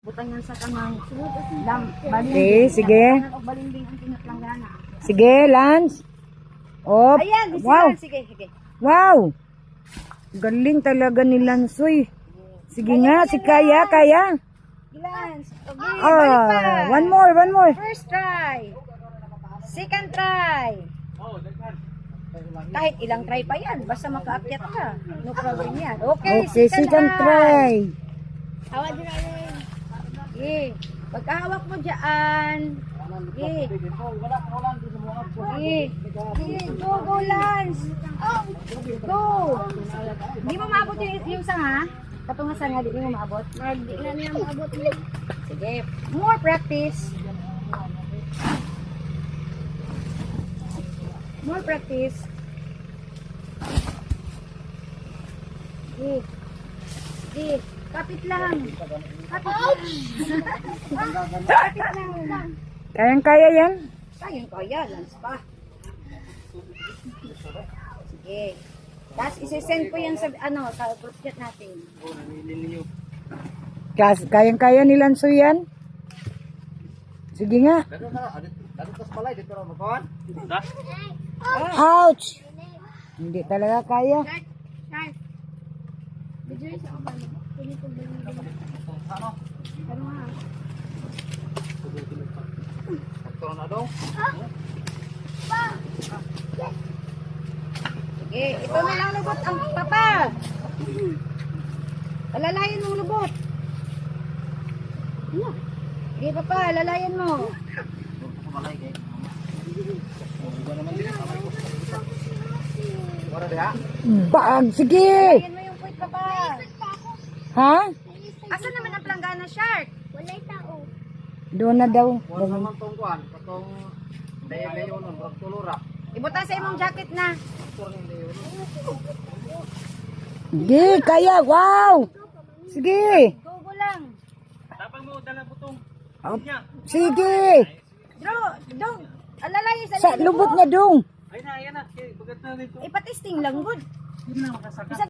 Butangan sa kanang Okay, sige. balimbing ang tinatlanggana. Sige, Lance. Oh, Ayan, wow. sige, sige. Wow. Galing talaga ni Lansoy. Sige nga, si Kaya. Ilans. Okay, balik pa. One more. First try. Second try. Kahit ilang try pa yan, basta makaakyat ka. No problem yan. Okay, Okay, second try. Hawa din na rin. Okay. Pagkahawak mo dyan. Okay. Okay. Go, Lance. Go. Hindi mo maabot yung sanga? Katong sanga, di mo maabot? Hindi na niya maabot. Sige. More practice. More practice. Okay. Okay. Kapit lang. Kapit lang. Kayang-kaya yan? Kaya, Lance pa. Sige. Tapos isi-send ko yan sa, sa group chat natin. Kayang-kaya ni Lansoy yan? Sige nga. Ouch! Hindi talaga kaya. Shark. Bidyo sa kabalo. Ano nga? Sige, ito na lang lubot ang papa. Alalayan mong lubot. Sige papa, alalayan mo. Bag, sige! Alalayan mo yung puwit papa. Ha? Asan naman ang planggana, Shark? Doon na daw. Ibutan sa imong jacket na. Sige, kaya. Wow! Sige! Go lang. Tapang mo, dala butong. Sige! Dong, alalayan sa Sa lubot na dong. Ayun na. Bagat na dito. Ipatisting lang, good. Yun na, makasaka.